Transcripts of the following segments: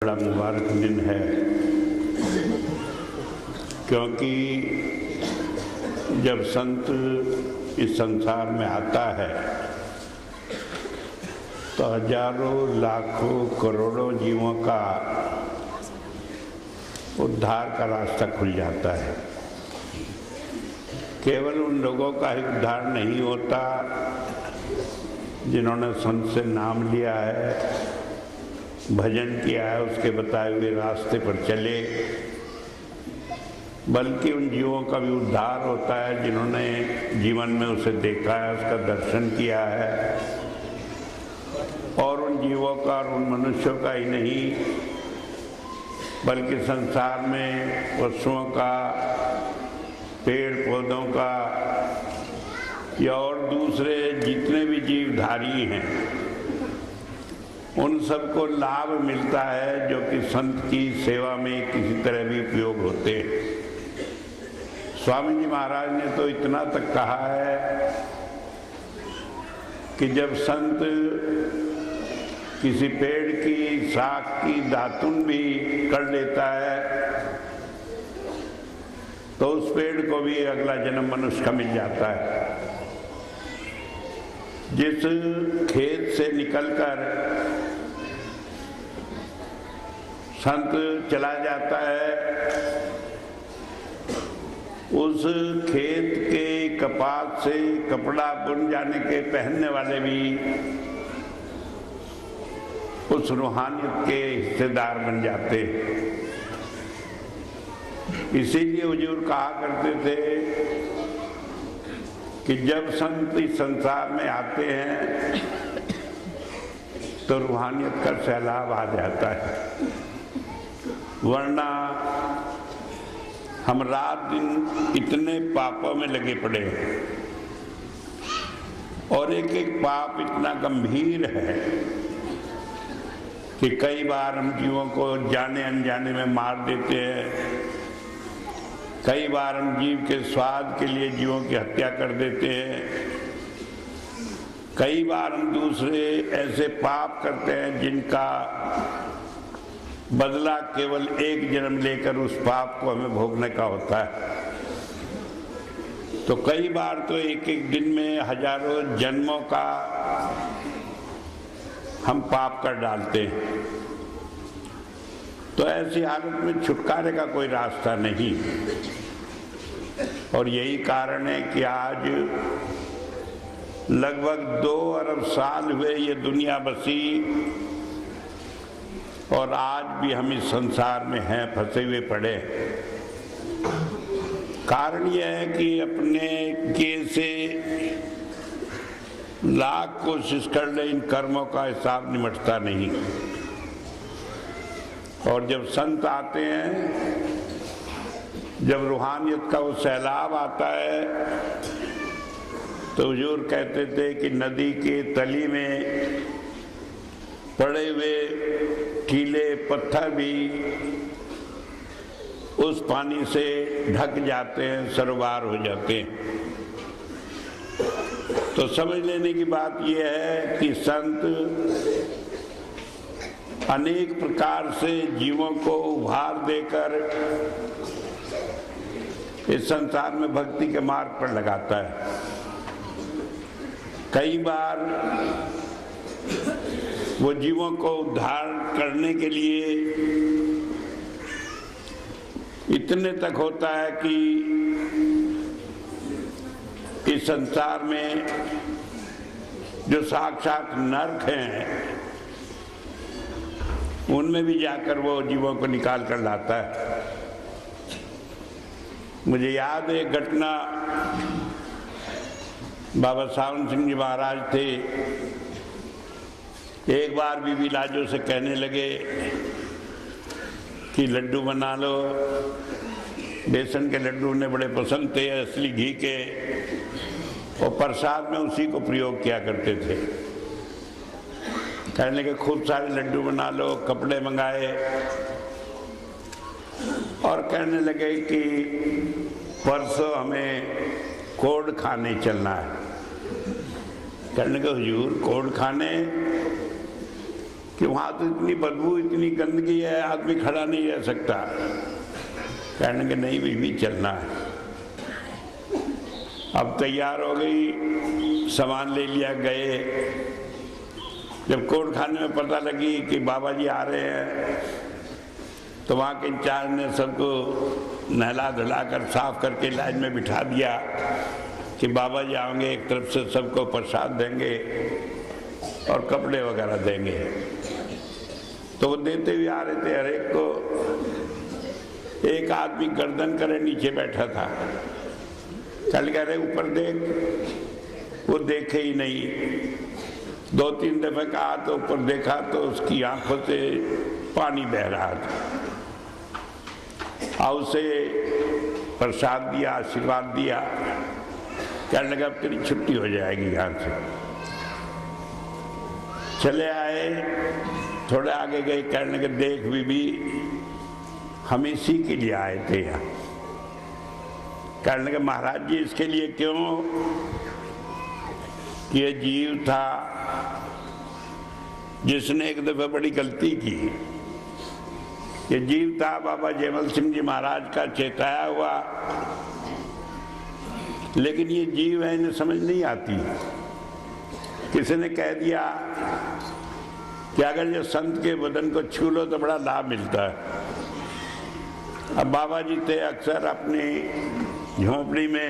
बड़ा मुबारक दिन है, क्योंकि जब संत इस संसार में आता है तो हजारों लाखों करोड़ों जीवों का उद्धार का रास्ता खुल जाता है। केवल उन लोगों का ही उद्धार नहीं होता जिन्होंने संत से नाम लिया है, भजन किया है, उसके बताए हुए रास्ते पर चले, बल्कि उन जीवों का भी उद्धार होता है जिन्होंने जीवन में उसे देखा है, उसका दर्शन किया है। और उन जीवों का और उन मनुष्यों का ही नहीं, बल्कि संसार में पशुओं का, पेड़ पौधों का या और दूसरे जितने भी जीवधारी हैं, उन सबको लाभ मिलता है जो कि संत की सेवा में किसी तरह भी उपयोग होते हैं। स्वामी जी महाराज ने तो इतना तक कहा है कि जब संत किसी पेड़ की शाख की दातुन भी कर लेता है तो उस पेड़ को भी अगला जन्म मनुष्य का मिल जाता है। जिस खेत से निकलकर संत चला जाता है, उस खेत के कपास से कपड़ा बुन जाने के पहनने वाले भी उस रूहानियत के हिस्सेदार बन जाते। इसीलिए हुजूर कहा करते थे कि जब संत इस संसार में आते हैं तो रूहानियत का सैलाब आ जाता है, वरना हम रात दिन इतने पापों में लगे पड़े हैं और एक एक पाप इतना गंभीर है कि कई बार हम जीवों को जाने अनजाने में मार देते हैं, कई बार हम जीव के स्वाद के लिए जीवों की हत्या कर देते हैं, कई बार हम दूसरे ऐसे पाप करते हैं जिनका बदला केवल एक जन्म लेकर उस पाप को हमें भोगने का होता है। तो कई बार तो एक एक दिन में हजारों जन्मों का हम पाप कर डालते हैं। तो ऐसी हालत में छुटकारे का कोई रास्ता नहीं। और यही कारण है कि आज लगभग 2 अरब साल हुए ये दुनिया बसी और आज भी हम इस संसार में हैं, फंसे हुए पड़े। कारण यह है कि अपने किए से लाख कोशिश कर ले, इन कर्मों का हिसाब निमटता नहीं। और जब संत आते हैं, जब रूहानियत का वो सैलाब आता है, तो हुजूर कहते थे कि नदी के तली में पड़े हुए कीले पत्थर भी उस पानी से ढक जाते हैं, सरोवर हो जाते हैं। तो समझ लेने की बात यह है कि संत अनेक प्रकार से जीवों को उभार देकर इस संसार में भक्ति के मार्ग पर लगाता है। कई बार वो जीवों को उद्धार करने के लिए इतने तक होता है कि इस संसार में जो साक्षात नरक हैं उनमें भी जाकर वो जीवों को निकाल कर लाता है। मुझे याद है घटना, बाबा सावन सिंह जी महाराज थे, एक बार बीबी लाजो से कहने लगे कि लड्डू बना लो। बेसन के लड्डू उन्हें बड़े पसंद थे, असली घी के, और प्रसाद में उसी को प्रयोग किया करते थे। कहने लगे खूब सारे लड्डू बना लो, कपड़े मंगाए और कहने लगे कि परसों हमें कोड खाने चलना है। कहने लगे हुजूर कोड खाने, कि वहां तो इतनी बदबू, इतनी गंदगी है, आदमी खड़ा नहीं रह सकता। कहने के नहीं बीवी चलना है। अब तैयार हो गई, सामान ले लिया, गए। जब कोर्ट खाने में पता लगी कि बाबा जी आ रहे हैं, तो वहाँ के इंचार्ज ने सबको नहला धुला कर साफ करके लाइन में बिठा दिया कि बाबा जी आएंगे, एक तरफ से सबको प्रसाद देंगे और कपड़े वगैरह देंगे। तो वो देते हुए आ रहे थे हर एक को। एक आदमी गर्दन करे नीचे बैठा था। चल कह रहे ऊपर देख, वो देखे ही नहीं। 2-3 दफे कहा तो ऊपर देखा तो उसकी आंखों से पानी बह रहा था। और उसे प्रसाद दिया, आशीर्वाद दिया। कहने लगा अब तेरी छुट्टी हो जाएगी यहाँ से। चले आए, थोड़े आगे गए, कहने लगे देख बीबी, हम इसी के लिए आए थे यहाँ। कहने लगे महाराज जी इसके लिए क्यों? कि ये जीव था जिसने एक दफे बड़ी गलती की। ये जीव था बाबा जयमल सिंह जी महाराज का चेताया हुआ, लेकिन ये जीव है, इन्हें समझ नहीं आती। किसी ने कह दिया कि अगर ये संत के बदन को छू लो तो बड़ा लाभ मिलता है। अब बाबा जी थे अक्सर अपनी झोंपड़ी में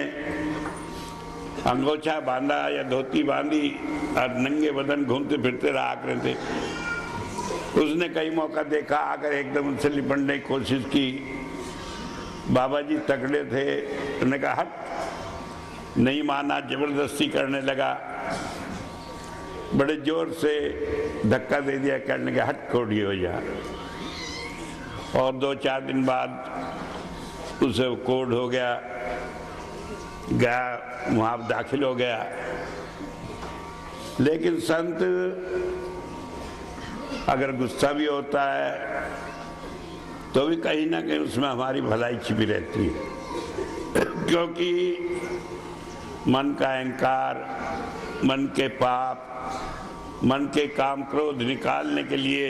अंगोछा बांधा या धोती बांधी और नंगे बदन घूमते फिरते रहा करते थे। उसने कई मौका देखा, आकर एकदम उनसे लिपटने की कोशिश की। बाबा जी तगड़े थे, उन्होंने कहा हट, नहीं माना, जबरदस्ती करने लगा। बड़े जोर से धक्का दे दिया, करने के हट कोड़ी हो जा। और 2-4 दिन बाद उसे कोड हो गया, वहां दाखिल हो गया। लेकिन संत अगर गुस्सा भी होता है तो भी कहीं ना कहीं उसमें हमारी भलाई छिपी रहती है। क्योंकि मन का अहंकार, मन के पाप, मन के काम क्रोध निकालने के लिए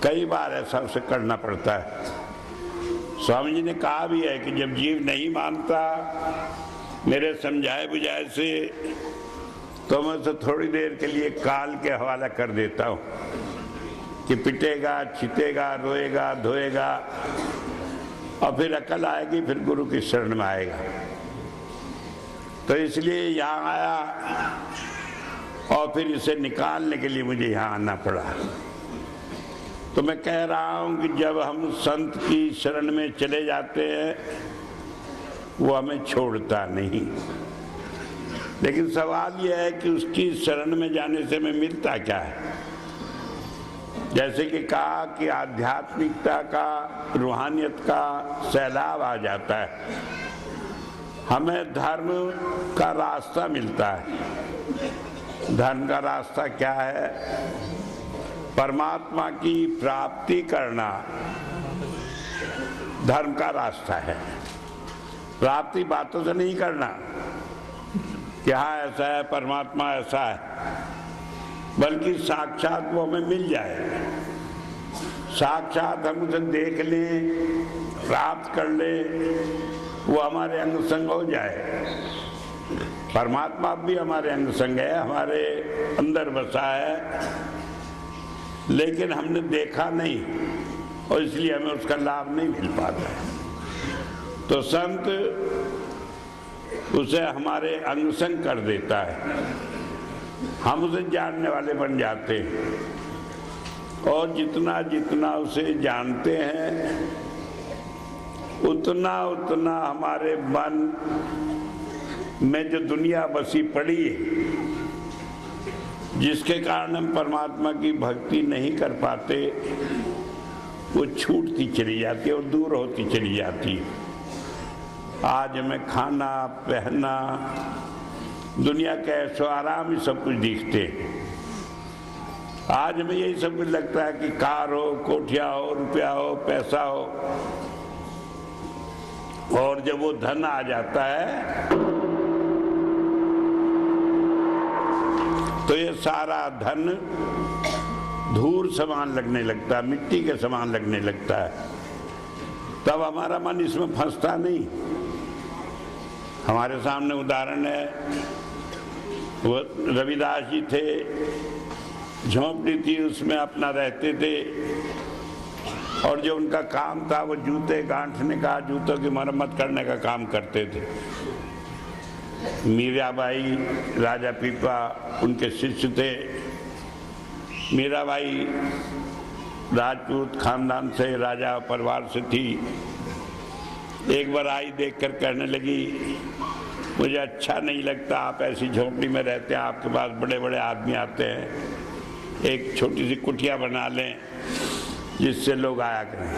कई बार ऐसा उसे करना पड़ता है। स्वामी जी ने कहा भी है कि जब जीव नहीं मानता मेरे समझाए बुझाए से, तो मैं उसे थोड़ी देर के लिए काल के हवाला कर देता हूँ कि पिटेगा, छितेगा, रोएगा, धोएगा, और फिर अकल आएगी, फिर गुरु की शरण में आएगा। तो इसलिए यहाँ आया और फिर इसे निकालने के लिए मुझे यहाँ आना पड़ा। तो मैं कह रहा हूँ कि जब हम संत की शरण में चले जाते हैं वो हमें छोड़ता नहीं। लेकिन सवाल यह है कि उसकी शरण में जाने से हमें मिलता क्या है। जैसे कि कहा कि आध्यात्मिकता का, रूहानियत का सैलाब आ जाता है, हमें धर्म का रास्ता मिलता है। धर्म का रास्ता क्या है? परमात्मा की प्राप्ति करना धर्म का रास्ता है। प्राप्ति बातों से नहीं करना कि हाँ ऐसा है, परमात्मा ऐसा है, बल्कि साक्षात वो हमें मिल जाए। साक्षात हम उसे देख लें, प्राप्त कर लें, वो हमारे अंग संग हो जाए। परमात्मा भी हमारे अंग संग है, हमारे अंदर बसा है, लेकिन हमने देखा नहीं और इसलिए हमें उसका लाभ नहीं मिल पाता है। तो संत उसे हमारे अंग संग कर देता है, हम उसे जानने वाले बन जाते हैं। और जितना जितना उसे जानते हैं उतना उतना हमारे मन में जो दुनिया बसी पड़ी है, जिसके कारण हम परमात्मा की भक्ति नहीं कर पाते, वो छूटती चली जाती है और दूर होती चली जाती है। आज हमें खाना पहनना, दुनिया के ऐशो आराम ही सब कुछ दिखते हैं। आज हमें यही सब कुछ लगता है कि कार हो, कोठिया हो, रुपया हो, पैसा हो, और जब वो धन आ जाता है तो ये सारा धन धूल समान लगने लगता है, मिट्टी के समान लगने लगता है, तब हमारा मन इसमें फंसता नहीं। हमारे सामने उदाहरण है, वो रविदास जी थे, झोंपड़ी थी, उसमें अपना रहते थे, और जो उनका काम था वो जूते गांठने का, जूतों की मरम्मत करने का काम करते थे। मीराबाई राजा पीपा उनके शिष्य थे। मीराबाई राजपूत खानदान से, राजा परिवार से थी। एक बार आई, देखकर कहने लगी, मुझे अच्छा नहीं लगता आप ऐसी झोंपड़ी में रहते हैं, आपके पास बड़े बड़े आदमी आते हैं, एक छोटी सी कुटिया बना लें जिससे लोग आया करें।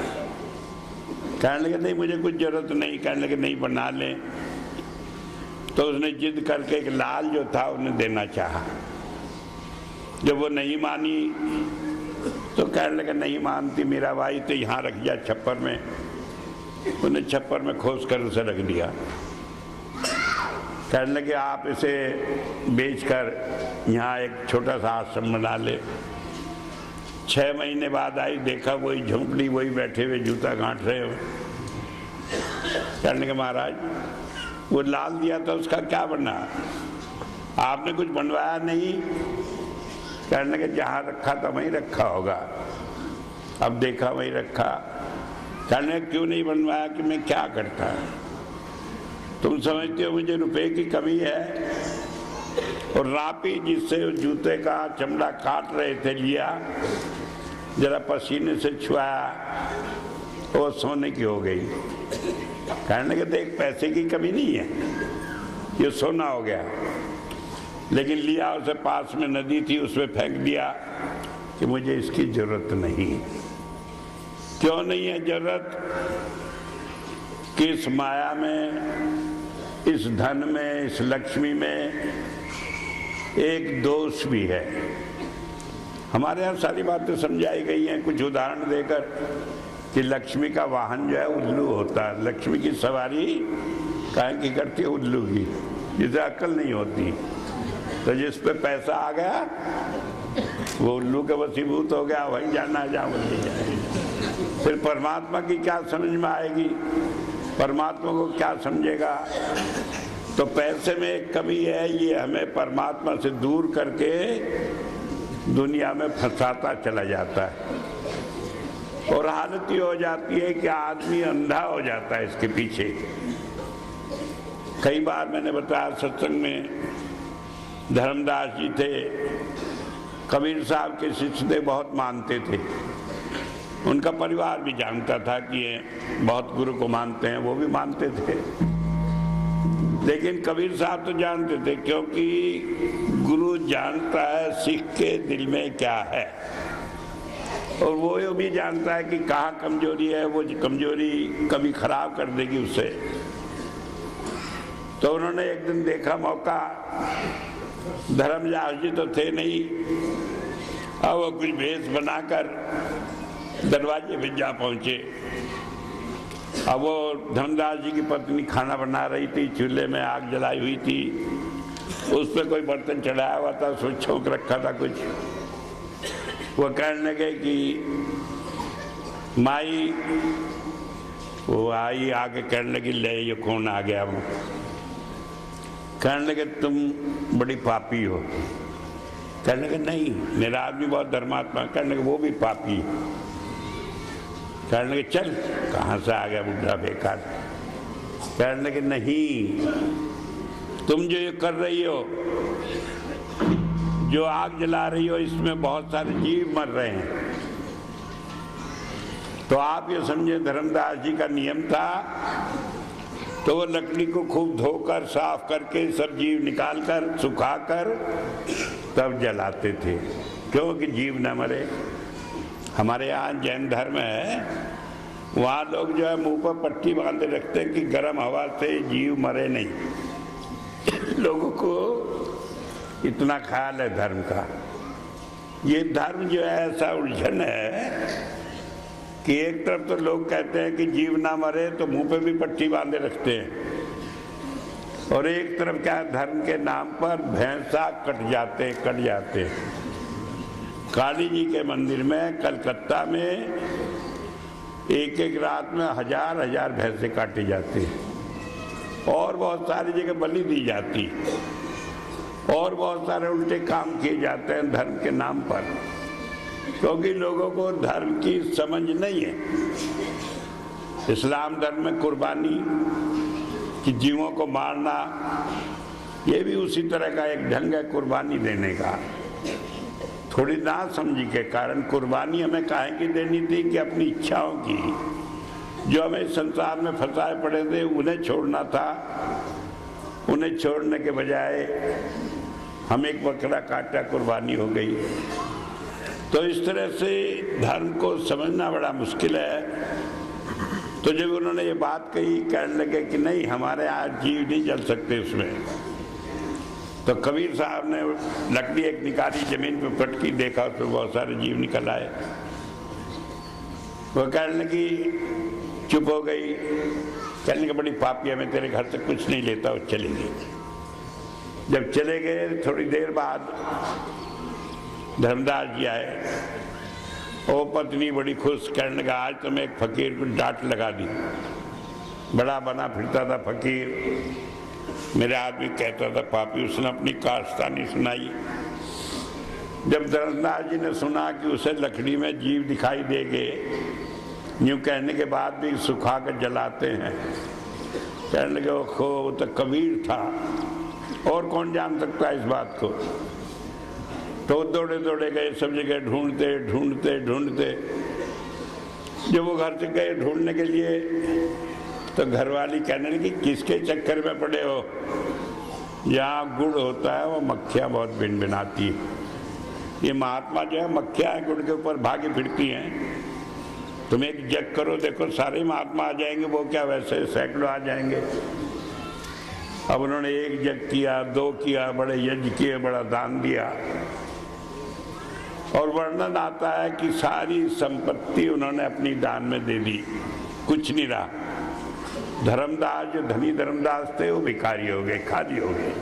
कहने लगे नहीं, मुझे कुछ जरूरत नहीं। कहने लगे नहीं, बना लें। तो उसने जिद करके एक लाल जो था उन्हें देना चाहा। जब वो नहीं मानी तो कहने लगे नहीं मानती मीराबाई तो यहाँ रख जा छप्पर में। उन्हें छप्पर में खोस कर उसे रख दिया। कहने लगे आप इसे बेचकर यहाँ एक छोटा सा आश्रम बना ले। 6 महीने बाद आई, देखा वही झोंपड़ी, वही बैठे हुए जूता गांठ रहे हो। कहने लगे महाराज वो लाल दिया था उसका क्या बना, आपने कुछ बनवाया नहीं। कहने लगे जहाँ रखा था वहीं रखा होगा, अब देखा वहीं रखा। कहने लगे क्यों नहीं बनवाया कि मैं क्या करता, तुम समझते हो मुझे रुपए की कमी है। और रापी जिससे जूते का चमड़ा काट रहे थे लिया, जरा पसीने से छुआया, वो सोने की हो गई। कहने लगे देख पैसे की कमी नहीं है, ये सोना हो गया। लेकिन लिया, उसे पास में नदी थी उसमें फेंक दिया कि मुझे इसकी जरूरत नहीं। क्यों नहीं है जरूरत कि इस माया में, इस धन में, इस लक्ष्मी में एक दोष भी है। हमारे यहाँ सारी बातें समझाई गई हैं कुछ उदाहरण देकर कि लक्ष्मी का वाहन जो है उल्लू होता है। लक्ष्मी की सवारी काहे की करती है, उल्लू की, जिसे अक्ल नहीं होती। तो जिस पे पैसा आ गया वो उल्लू के वसीभूत हो गया, वहीं जाना है जहाँ वहीं जाएगा। फिर परमात्मा की क्या समझ में आएगी, परमात्मा को क्या समझेगा। तो पैसे में एक कमी है, ये हमें परमात्मा से दूर करके दुनिया में फंसाता चला जाता है। और हालत ये हो जाती है कि आदमी अंधा हो जाता है इसके पीछे। कई बार मैंने बताया सत्संग में, धर्मदास जी थे, कबीर साहब के शिष्य थे, बहुत मानते थे। उनका परिवार भी जानता था कि ये बहुत गुरु को मानते हैं, वो भी मानते थे। लेकिन कबीर साहब तो जानते थे, क्योंकि गुरु जानता है सिख के दिल में क्या है, और वो ये भी जानता है कि कहाँ कमजोरी है, वो कमजोरी कभी खराब कर देगी उसे। तो उन्होंने एक दिन देखा मौका, धर्मदास जी तो थे नहीं, अब वो कुछ भेष बनाकर दरवाजे पे जा पहुंचे। अब वो धर्मदास जी की पत्नी खाना बना रही थी, चूल्हे में आग जलाई हुई थी, उस पर कोई बर्तन चढ़ाया हुआ था, उसमें छोंक रखा था कुछ। वो कहने लगे कि माई, वो आई आके कहने लगी ले ये कौन आ गया। वो कहने लगे तुम बड़ी पापी हो। कहने लगे नहीं, मेरा आदमी बहुत धर्मात्मा। कहने लगे वो भी पापी। कहने लगे चल, कहाँ से आ गया बुढ़ा बेकार। कहने लगे नहीं, तुम जो ये कर रही हो, जो आग जला रही हो, इसमें बहुत सारे जीव मर रहे हैं। तो आप ये समझे धर्मदास जी का नियम था, तो वो लकड़ी को खूब धोकर साफ करके सब जीव निकालकर सुखाकर तब जलाते थे, क्योंकि जीव न मरे। हमारे यहाँ जैन धर्म है, वहाँ लोग जो है मुंह पर पट्टी बांधे रखते हैं कि गर्म हवा से जीव मरे नहीं। लोगों को इतना ख्याल है धर्म का। ये धर्म जो है ऐसा उलझन है कि एक तरफ तो लोग कहते हैं कि जीव ना मरे तो मुंह पे भी पट्टी बांधे रखते हैं, और एक तरफ क्या है, धर्म के नाम पर भैंसा कट जाते। काली जी के मंदिर में कलकत्ता में एक एक रात में हजार हजार भैंसे काटी जाती हैं और बहुत सारी जगह बलि दी जाती और बहुत सारे उल्टे काम किए जाते हैं धर्म के नाम पर, क्योंकि लोगों को धर्म की समझ नहीं है। इस्लाम धर्म में कुर्बानी कि जीवों को मारना, ये भी उसी तरह का एक ढंग है कुर्बानी देने का। थोड़ी ना समझी के कारण कुर्बानी हमें काहे की देनी थी कि अपनी इच्छाओं की, जो हमें संसार में फंसाए पड़े थे उन्हें छोड़ना था। उन्हें छोड़ने के बजाय हम एक बकरा काटा, कुर्बानी हो गई। तो इस तरह से धर्म को समझना बड़ा मुश्किल है। तो जब उन्होंने ये बात कही, कहने लगे कि नहीं हमारे यहाँ जीव नहीं जल सकते उसमें, तो कबीर साहब ने लकड़ी एक निकाली, जमीन पे पटकी, देखा उसमें बहुत सारे जीव निकल आए। वो कहने लगी, चुप हो गई, कहने लगी बड़ी पापी है, मैं तेरे घर से कुछ नहीं लेता। वो चली गई। जब चले गए थोड़ी देर बाद धर्मदास जी आए, वो पत्नी बड़ी खुश, कहने लगा आज तो मैं एक फकीर को डांट लगा दी, बड़ा बना फिरता था फकीर, मेरे आदमी कहता था पापी, उसने अपनी कारस्तानी सुनाई। जब धर्मदास जी ने सुना कि उसे लकड़ी में जीव दिखाई देंगे, यूँ कहने के बाद भी सुखा कर जलाते हैं, कहने लगे वो तो कबीर था, और कौन जान सकता है इस बात को। तो दौड़े दौड़े गए, सब जगह ढूंढते ढूंढते ढूंढते, जब वो घर से गए ढूंढने के लिए तो घरवाली कहने लगी किसके चक्कर में पड़े हो, यहाँ गुड़ होता है वो मक्खियाँ बहुत भिनभिनाती है। ये महात्मा जो है मक्खियाँ गुड़ के ऊपर भागी फिरती हैं, तुम एक जग करो, देखो सारे महात्मा आ जाएंगे, वो क्या वैसे सैकड़ों आ जाएंगे। अब उन्होंने एक जग किया, दो किया, बड़े यज्ञ किए, बड़ा दान दिया, और वर्णन आता है कि सारी संपत्ति उन्होंने अपनी दान में दे दी, कुछ नहीं रहा। धर्मदास जो धनी धर्मदास थे वो भिखारी हो गए, खाली हो गए।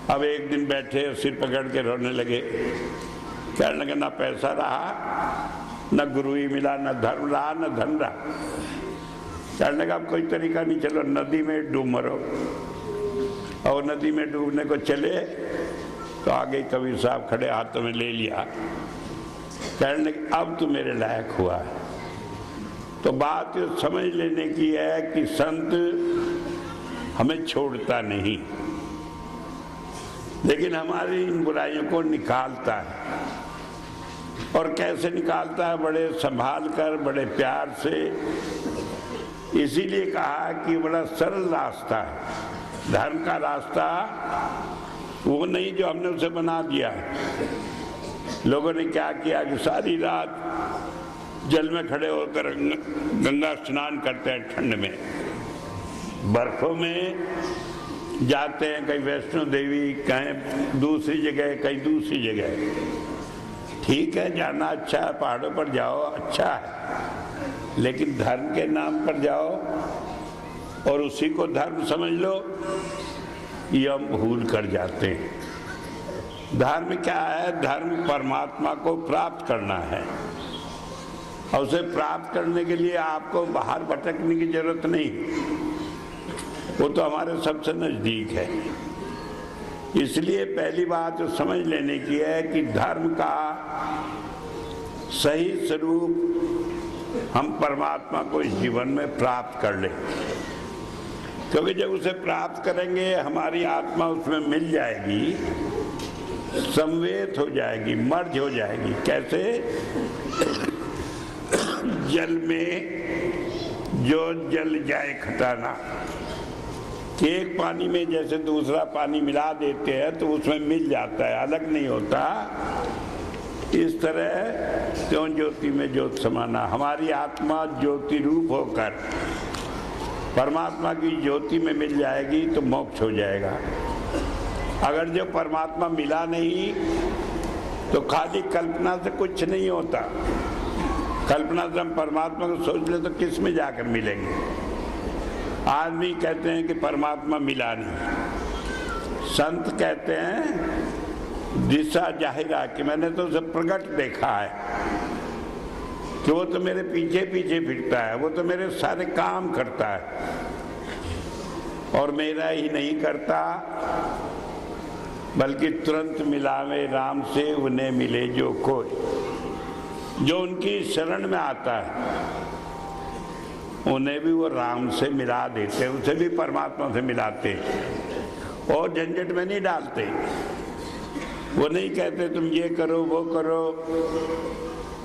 अब एक दिन बैठे सिर पकड़ के रोने लगे, कहने लगे ना पैसा रहा, न गुरु ही मिला, न धर्म रहा, न धन रहा। कहने लगा अब कोई तरीका नहीं, चलो नदी में डूब मरो। और नदी में डूबने को चले तो आगे कबीर साहब खड़े, हाथों में ले लिया, कहने लगे अब तो मेरे लायक हुआ है। तो बात समझ लेने की है कि संत हमें छोड़ता नहीं, लेकिन हमारी इन बुराइयों को निकालता है। और कैसे निकालता है? बड़े संभाल कर, बड़े प्यार से। इसीलिए कहा कि बड़ा सरल रास्ता है धर्म का रास्ता, वो नहीं जो हमने उसे बना दिया। लोगों ने क्या किया कि सारी रात जल में खड़े होकर गंगा स्नान करते हैं, ठंड में, बर्फों में जाते हैं, कहीं वैष्णो देवी, कहीं दूसरी जगह, कहीं दूसरी जगह। ठीक है, जाना अच्छा है, पहाड़ों पर जाओ अच्छा है, लेकिन धर्म के नाम पर जाओ और उसी को धर्म समझ लो, ये हम भूल कर जाते हैं। धर्म क्या है? धर्म परमात्मा को प्राप्त करना है, और उसे प्राप्त करने के लिए आपको बाहर भटकने की जरूरत नहीं, वो तो हमारे सबसे नजदीक है। इसलिए पहली बात तो समझ लेने की है कि धर्म का सही स्वरूप हम परमात्मा को इस जीवन में प्राप्त कर लें, क्योंकि जब उसे प्राप्त करेंगे हमारी आत्मा उसमें मिल जाएगी, संवेद हो जाएगी, मर्ज हो जाएगी। कैसे? जल में जो जल जाए खटाना, कि एक पानी में जैसे दूसरा पानी मिला देते हैं तो उसमें मिल जाता है, अलग नहीं होता। इस तरह क्यों ज्योति में ज्योत समाना, हमारी आत्मा ज्योति रूप होकर परमात्मा की ज्योति में मिल जाएगी तो मोक्ष हो जाएगा। अगर जो परमात्मा मिला नहीं तो खाली कल्पना से कुछ नहीं होता। कल्पना से हम परमात्मा को सोच ले तो किस में जाकर मिलेंगे? आदमी कहते हैं कि परमात्मा मिला नहीं, संत कहते हैं दिशा जाहिरा कि मैंने तो उसे प्रकट देखा है कि वो तो मेरे पीछे पीछे फिरता है, वो तो मेरे सारे काम करता है और मेरा ही नहीं करता बल्कि तुरंत मिलावे राम से उन्हें मिले जो कोई। जो उनकी शरण में आता है उन्हें भी वो राम से मिला देते, उसे भी परमात्मा से मिलाते और झंझट में नहीं डालते। वो नहीं कहते तुम ये करो वो करो,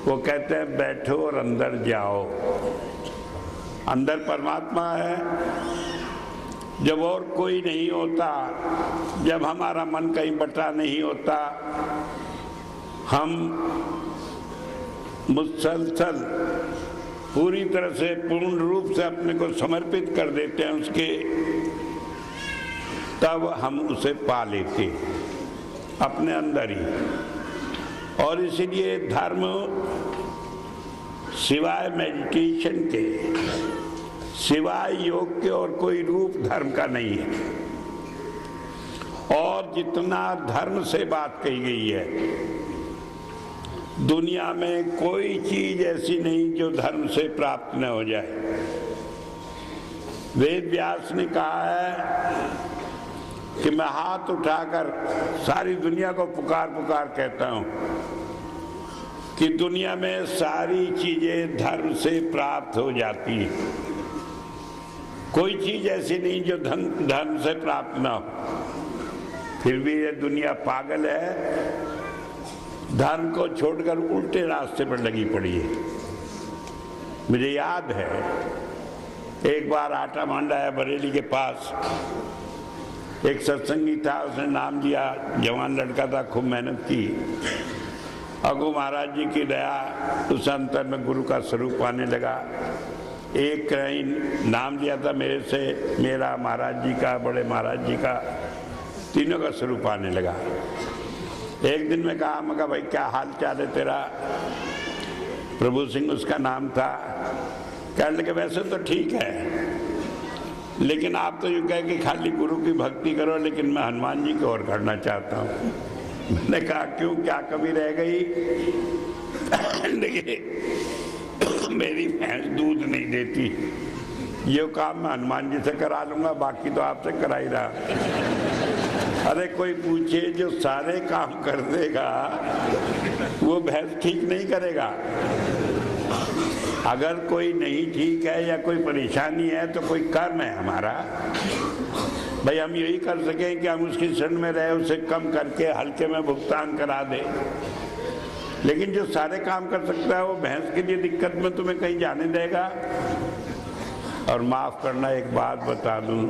वो कहते हैं बैठो और अंदर जाओ। अंदर परमात्मा है। जब और कोई नहीं होता, जब हमारा मन कहीं बटा नहीं होता, हम मुसलसल पूरी तरह से पूर्ण रूप से अपने को समर्पित कर देते हैं उसके, तब हम उसे पा लेते अपने अंदर ही। और इसीलिए धर्म सिवाय मेडिटेशन के, सिवाय योग के और कोई रूप धर्म का नहीं है। और जितना धर्म से बात कही गई है, दुनिया में कोई चीज ऐसी नहीं जो धर्म से प्राप्त न हो जाए। वेद व्यास ने कहा है कि मैं हाथ उठाकर सारी दुनिया को पुकार पुकार कहता हूं कि दुनिया में सारी चीजें धर्म से प्राप्त हो जाती है। कोई चीज ऐसी नहीं जो धर्म से प्राप्त ना हो। फिर भी ये दुनिया पागल है, धर्म को छोड़कर उल्टे रास्ते पर लगी पड़ी है। मुझे याद है एक बार आटा मांडा है बरेली के पास, एक सत्संगी था, उसने नाम दिया, जवान लड़का था, खूब मेहनत की। अगो महाराज जी की दया उस अंतर में गुरु का स्वरूप आने लगा। एक कहीं नाम लिया था मेरे से, मेरा, महाराज जी का, बड़े महाराज जी का, तीनों का स्वरूप आने लगा। एक दिन में कहा, मैं कहा भाई क्या हाल चाल है तेरा? प्रभु सिंह उसका नाम था। कहने लगे वैसे तो ठीक है, लेकिन आप तो यूँ कह कि खाली गुरु की भक्ति करो, लेकिन मैं हनुमान जी की ओर करना चाहता हूँ। मैंने कहा क्यों, क्या कमी रह गई? देखिए मेरी भैंस दूध नहीं देती, ये काम मैं हनुमान जी से करा लूंगा, बाकी तो आपसे करा ही रहा। अरे कोई पूछे जो सारे काम कर देगा वो भैंस ठीक नहीं करेगा। अगर कोई नहीं ठीक है या कोई परेशानी है तो कोई कर्म है हमारा। भाई हम यही कर सकें कि हम उसकी शरण में रहे, उसे कम करके हल्के में भुगतान करा दे, लेकिन जो सारे काम कर सकता है वो भैंस के लिए दिक्कत में तुम्हें कहीं जाने देगा? और माफ करना एक बात बता दूं,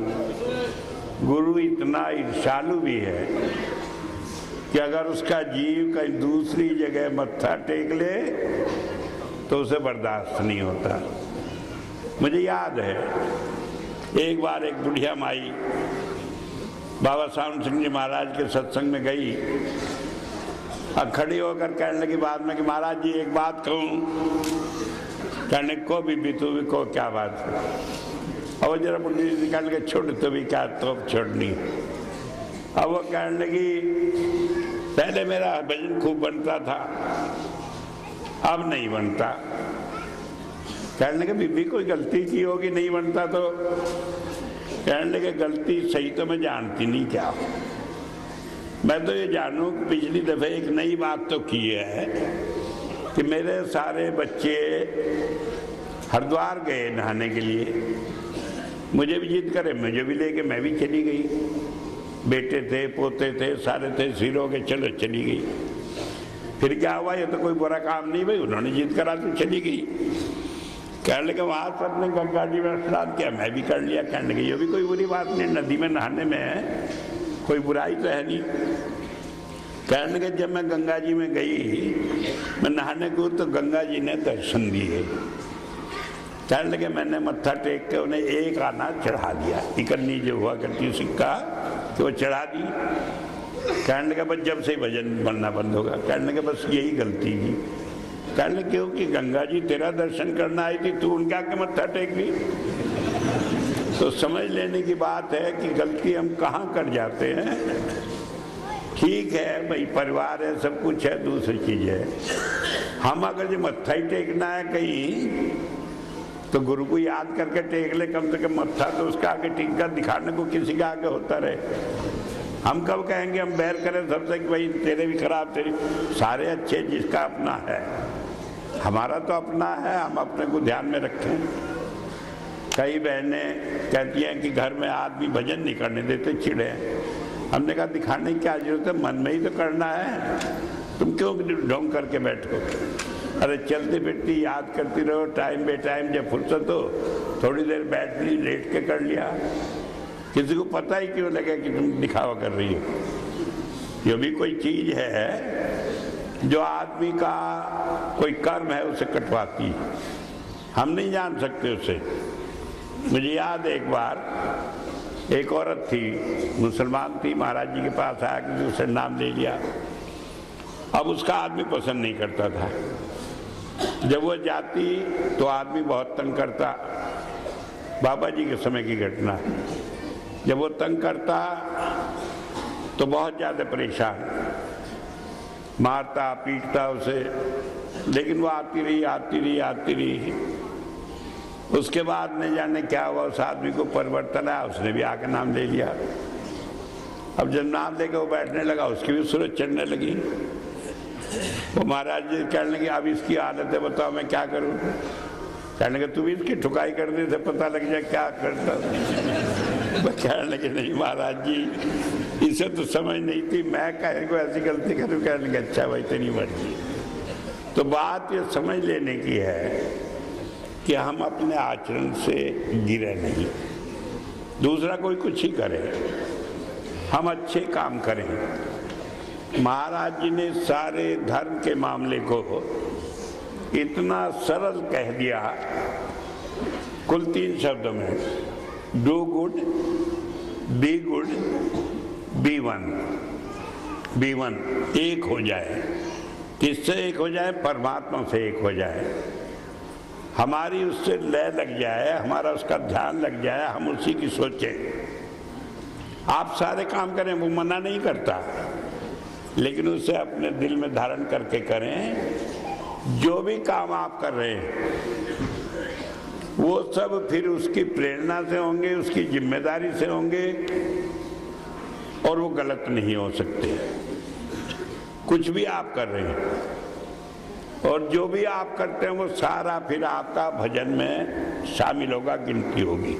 गुरु इतना ईर्ष्यालु भी है कि अगर उसका जीव कहीं दूसरी जगह मत्था टेक ले तो उसे बर्दाश्त नहीं होता। मुझे याद है एक बार एक बुढ़िया माई बाबा सावन सिंह जी महाराज के सत्संग में गई, खड़ी होकर कहने लगी बाद में कि महाराज जी एक बात कहूँ। कहने को भी तू भी को, क्या बात है? और जरा बुढ़ी निकाल के छोड़, तो भी क्या तो छोड़नी। अब वो कहने लगी पहले मेरा भजन खूब बनता था, अब नहीं बनता। कहने लगे बीबी कोई गलती की होगी नहीं बनता तो? कहने लगे गलती सही तो मैं जानती नहीं क्या। मैं तो ये जानूं कि पिछली दफे एक नई बात तो की है कि मेरे सारे बच्चे हरिद्वार गए नहाने के लिए, मुझे भी जिद करे, मुझे भी लेके मैं भी चली गई। बेटे थे, पोते थे, सारे थे, सिर हो गए, चलो चली गई। फिर क्या हुआ, ये तो कोई बुरा काम नहीं भाई, उन्होंने जिद करा तो चली गई। कहने लगे वहाँ सबने गंगा जी में स्नान किया, मैं भी कर लिया। कहने लगे ये भी कोई बुरी बात नहीं, नदी में नहाने में कोई बुराई तो है नहीं। कहने लगे जब मैं गंगा जी में गई, मैं नहाने को तो गंगा जी ने दर्शन दिए। कहने लगे मैंने मत्था टेक के उन्हें एक आना चढ़ा दिया, इकन्नी जो हुआ करती सिक्का तो वो चढ़ा दी। कहने लगे बस जब से भजन बनना बंद होगा। कहने लगे बस यही गलती की। कहने लगे क्योंकि गंगा जी तेरा दर्शन करना आई थी, तू उनके आके मत्था टेक ली। तो समझ लेने की बात है कि गलती हम कहाँ कर जाते हैं। ठीक है भाई, परिवार है, सब कुछ है, दूसरी चीज है हम अगर जो मत्था ही टेकना है कहीं तो गुरु को याद करके टेक ले, कम से कम मत्था तो उसका आगे टीका दिखाने को किसी का आगे होता रहे। हम कब कहेंगे हम बैर करें सबसे कि भाई तेरे भी खराब, तेरे सारे अच्छे, जिसका अपना है, हमारा तो अपना है, हम अपने को ध्यान में रखें। कई बहनें कहती हैं कि घर में आदमी भजन नहीं करने देते, चिड़े। हमने कहा दिखाने की क्या जरूरत है, मन में ही तो करना है, तुम क्यों ढोंग करके बैठो। अरे चलती फिरती याद करती रहो, टाइम बे टाइम जब फुर्सत हो थोड़ी देर बैठ ली, लेट के कर लिया, किसी को पता ही क्यों लगे कि तुम दिखावा कर रही हो। ये भी कोई चीज है जो आदमी का कोई कर्म है उसे कटवाती है, हम नहीं जान सकते उसे। मुझे याद है एक बार एक औरत थी, मुसलमान थी, महाराज जी के पास आया कि उसने नाम ले लिया। अब उसका आदमी पसंद नहीं करता था, जब वो जाती तो आदमी बहुत तंग करता। बाबा जी के समय की घटना, जब वो तंग करता तो बहुत ज़्यादा परेशान, मारता पीटता उसे, लेकिन वो आती रही। उसके बाद न जाने क्या हुआ, उस आदमी को परिवर्तन आया, उसने भी आके नाम ले लिया। अब जब नाम लेकर वो बैठने लगा, उसकी भी सूरत चढ़ने लगी। वो महाराज जी कहने लगे अब इसकी हालत है, बताओ मैं क्या करूं। कहने लगे तू भी इसकी ठुकाई कर दे, पता लग जाए क्या करता। मैं कहने लगे नहीं महाराज जी, इसे तो समझ नहीं थी, मैं कहे को ऐसी गलती करूं। कहने लगे अच्छा भाई तेरी मर्जी। तो बात ये समझ लेने की है कि हम अपने आचरण से गिरे नहीं, दूसरा कोई कुछ ही करे, हम अच्छे काम करें। महाराज जी ने सारे धर्म के मामले को इतना सरल कह दिया, कुल 3 शब्दों में, do good, be good, be one, एक हो जाए। किससे एक हो जाए? परमात्मा से एक हो जाए, हमारी उससे लय लग जाए, हमारा उसका ध्यान लग जाए, हम उसी की सोचें। आप सारे काम करें, वो मना नहीं करता, लेकिन उसे अपने दिल में धारण करके करें। जो भी काम आप कर रहे हैं वो सब फिर उसकी प्रेरणा से होंगे, उसकी जिम्मेदारी से होंगे, और वो गलत नहीं हो सकते। कुछ भी आप कर रहे हैं और जो भी आप करते हैं वो सारा फिर आपका भजन में शामिल होगा, गिनती होगी।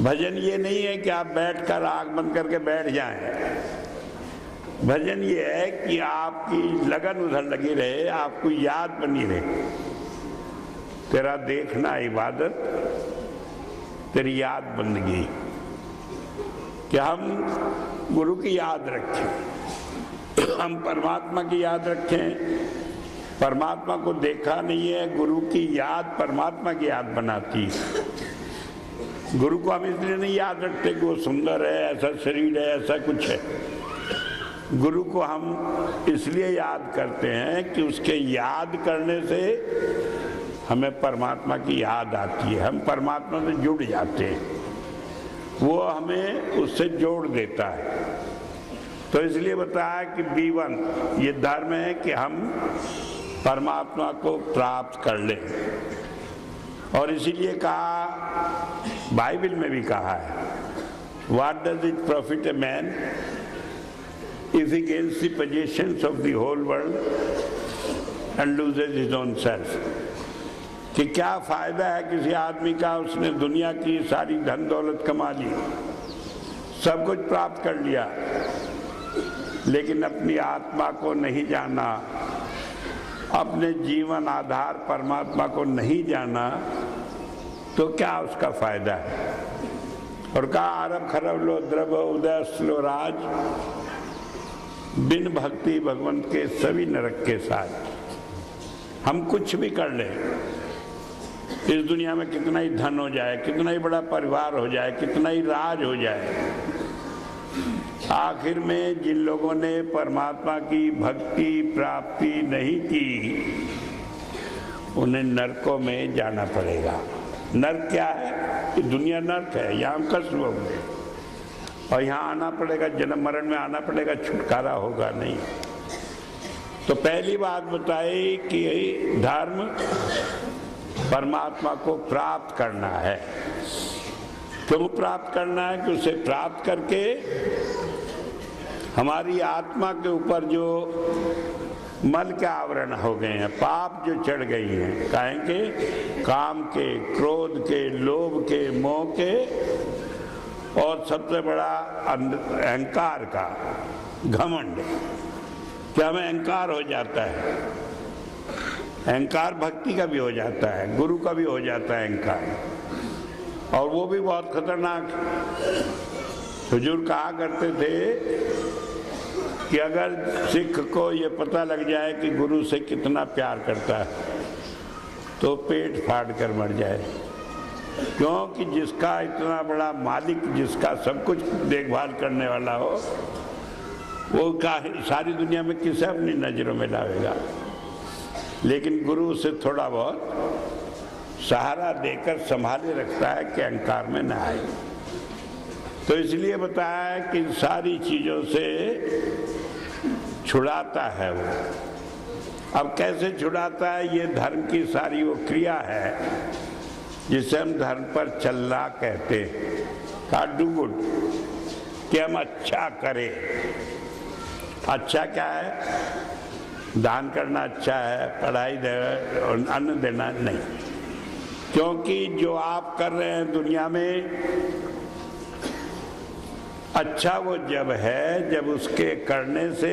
भजन ये नहीं है कि आप बैठकर आंख बंद करके बैठ जाएं। भजन ये है कि आपकी लगन उधर लगी रहे, आपको याद बनी रहे। तेरा देखना इबादत, तेरी याद बन गई, कि हम गुरु की याद रखें, हम परमात्मा की याद रखें। परमात्मा को देखा नहीं है, गुरु की याद परमात्मा की याद बनाती है। गुरु को हम इसलिए नहीं याद रखते कि वो सुंदर है, ऐसा शरीर है, ऐसा कुछ है। गुरु को हम इसलिए याद करते हैं कि उसके याद करने से हमें परमात्मा की याद आती है, हम परमात्मा से जुड़ जाते हैं, वो हमें उससे जोड़ देता है। तो इसलिए बताया कि B1 ये धर्म है कि हम परमात्मा को प्राप्त कर लें। और इसीलिए कहा, बाइबल में भी कहा है, What does it profit a man if he gains the possessions of the whole world and loses his own self? कि क्या फायदा है किसी आदमी का, उसने दुनिया की सारी धन दौलत कमा ली, सब कुछ प्राप्त कर लिया, लेकिन अपनी आत्मा को नहीं जाना, अपने जीवन आधार परमात्मा को नहीं जाना, तो क्या उसका फायदा है। और कहा अरब खरब लो द्रव उदय लो राज, बिन भक्ति भगवंत के सभी नरक के साथ। हम कुछ भी कर लें, इस दुनिया में कितना ही धन हो जाए, कितना ही बड़ा परिवार हो जाए, कितना ही राज हो जाए, आखिर में जिन लोगों ने परमात्मा की भक्ति प्राप्ति नहीं की, उन्हें नरकों में जाना पड़ेगा। नर्क क्या है? कि दुनिया नर्क है, यहाँ हम कष्ट भोगते। और यहाँ आना पड़ेगा, जन्म मरण में आना पड़ेगा, छुटकारा होगा नहीं। तो पहली बात बताई कि धर्म परमात्मा को प्राप्त करना है। क्यों प्राप्त करना है? कि उसे प्राप्त करके हमारी आत्मा के ऊपर जो मल के आवरण हो गए हैं, पाप जो चढ़ गई हैं, काहे के? काम के, क्रोध के, लोभ के, मोह के, और सबसे बड़ा अहंकार का, घमंड। क्या हमें अहंकार हो जाता है? अहंकार भक्ति का भी हो जाता है, गुरु का भी हो जाता है अहंकार, और वो भी बहुत खतरनाक। हुजूर कहा करते थे कि अगर सिख को ये पता लग जाए कि गुरु से कितना प्यार करता है तो पेट फाड़ कर मर जाए। क्योंकि जिसका इतना बड़ा मालिक, जिसका सब कुछ देखभाल करने वाला हो, वो सारी दुनिया में किसे अपनी नजरों में लावेगा। लेकिन गुरु उसे थोड़ा बहुत सहारा देकर संभाले रखता है कि अहंकार में न आए। तो इसलिए बताया कि सारी चीजों से छुड़ाता है वो। अब कैसे छुड़ाता है? ये धर्म की सारी वो क्रिया है जिसे हम धर्म पर चलना कहते हैं, डू गुड, कि हम अच्छा करें। अच्छा क्या है? दान करना अच्छा है, पढ़ाई देना और अन्न देना नहीं। क्योंकि जो आप कर रहे हैं दुनिया में, अच्छा वो जब है जब उसके करने से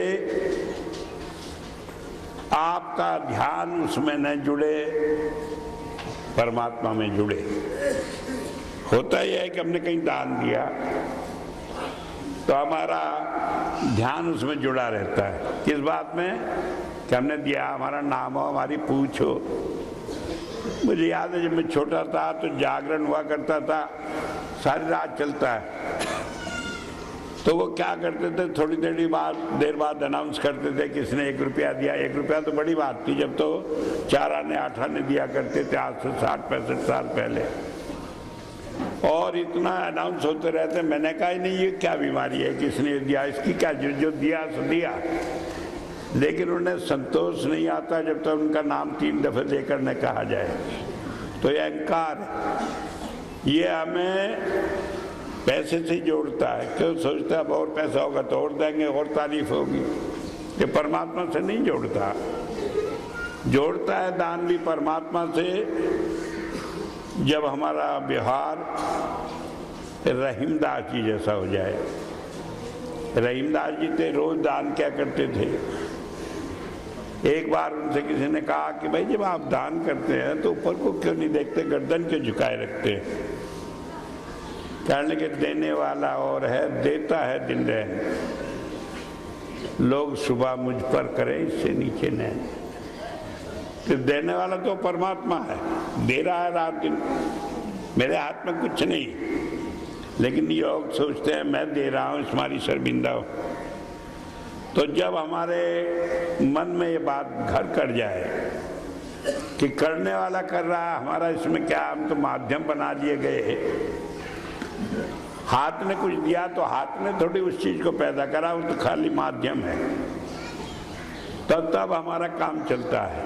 आपका ध्यान उसमें न जुड़े, परमात्मा में जुड़े। होता यह है कि हमने कहीं दान दिया तो हमारा ध्यान उसमें जुड़ा रहता है। किस बात में? कि हमने दिया, हमारा नाम हो, हमारी पूछ हो। मुझे याद है जब मैं छोटा था तो जागरण हुआ करता था, सारी रात चलता है। तो वो क्या करते थे, थोड़ी देर बाद अनाउंस करते थे किसने 1 रुपया दिया। 1 रुपया तो बड़ी बात थी, जब तो 4 आने 8 आने दिया करते थे, आज से 60-65 साल पहले। और इतना अनाउंस होते रहते, मैंने कहा ही नहीं ये क्या बीमारी है, किसने दिया, इसकी क्या, जो दिया सो दिया। लेकिन उन्हें संतोष नहीं आता जब तक उनका नाम 3 दफे लेकर न कहा जाए। तो ये अहंकार है, ये हमें पैसे से जोड़ता है। क्यों सोचता है अब और पैसा होगा तो और देंगे, और तारीफ होगी। ये परमात्मा से नहीं जोड़ता। जोड़ता है दान भी परमात्मा से जब हमारा व्यवहार रहीमदास जी जैसा हो जाए। रहीमदास जी थे, रोज दान क्या करते थे। एक बार उनसे किसी ने कहा कि भाई जब आप दान करते हैं तो ऊपर को क्यों नहीं देखते, गर्दन क्यों झुकाए रखते हैं? कहने के देने वाला और है, देता है दिन रहन। लोग सुबह मुझ पर करें, इससे नीचे नहीं। तो देने वाला तो परमात्मा है, दे रहा है रात दिन, मेरे हाथ में कुछ नहीं। लेकिन लोग सोचते हैं मैं दे रहा हूँ, तुम्हारी शर्मिंदा हो। तो जब हमारे मन में ये बात घर कर जाए कि करने वाला कर रहा है, हमारा इसमें क्या, हम तो माध्यम बना दिए गए। हाथ ने कुछ दिया तो हाथ ने थोड़ी उस चीज को पैदा करा, वो तो खाली माध्यम है। तब हमारा काम चलता है।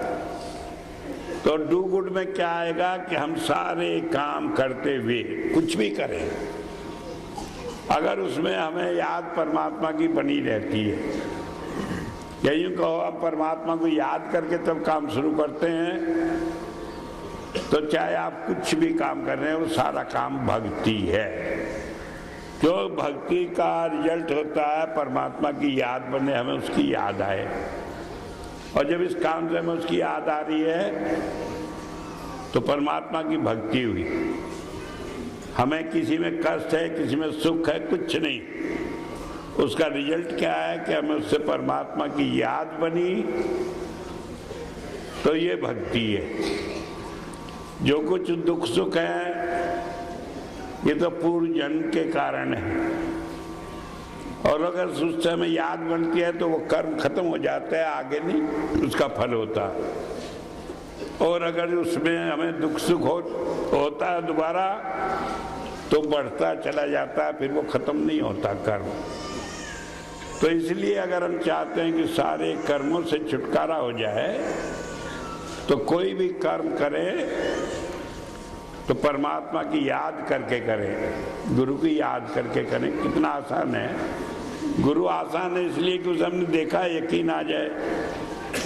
तो डू गुड में क्या आएगा कि हम सारे काम करते हुए कुछ भी करें, अगर उसमें हमें याद परमात्मा की बनी रहती है, या यूं कहो हम परमात्मा को याद करके तब काम शुरू करते हैं, तो चाहे आप कुछ भी काम कर रहे हैं वो सारा काम भक्ति है। जो भक्ति का रिजल्ट होता है परमात्मा की याद बने, हमें उसकी याद आए। और जब इस काम से हमें उसकी याद आ रही है तो परमात्मा की भक्ति हुई। हमें किसी में कष्ट है, किसी में सुख है, कुछ नहीं, उसका रिजल्ट क्या है कि हमें उससे परमात्मा की याद बनी, तो ये भक्ति है। जो कुछ दुख सुख है ये तो पूर्व जन्म के कारण है, और अगर उस समय याद बनती है तो वो कर्म खत्म हो जाता है, आगे नहीं उसका फल होता। और अगर उसमें हमें दुख सुख होता है दोबारा, तो बढ़ता चला जाता है, फिर वो खत्म नहीं होता कर्म। तो इसलिए अगर हम चाहते हैं कि सारे कर्मों से छुटकारा हो जाए तो कोई भी कर्म करे तो परमात्मा की याद करके करें, गुरु की याद करके करें। कितना आसान है। गुरु आसान है इसलिए कि उसे हमने देखा, यकीन आ जाए।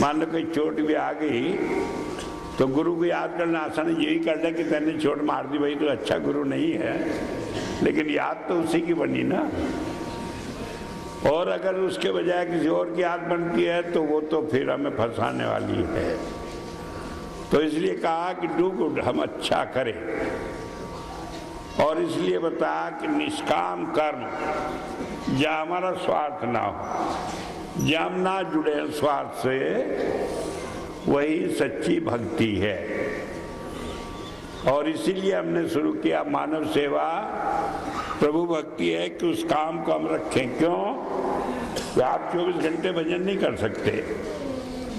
मान लो कोई चोट भी आ गई तो गुरु को याद करना आसान है। यही कर ले कि तेने चोट मार दी भाई तो अच्छा गुरु नहीं है, लेकिन याद तो उसी की बनी ना। और अगर उसके बजाय किसी और की याद बनती है तो वो तो फिर हमें फंसाने वाली है। तो इसलिए कहा कि डू गुड, हम अच्छा करें। और इसलिए बताया कि निष्काम कर्म जहाँ हमारा स्वार्थ ना हो, जहाँ हम ना जुड़े स्वार्थ से, वही सच्ची भक्ति है। और इसीलिए हमने शुरू किया मानव सेवा। प्रभु भक्ति है कि उस काम को हम रखें। क्यों? कि आप 24 घंटे भजन नहीं कर सकते।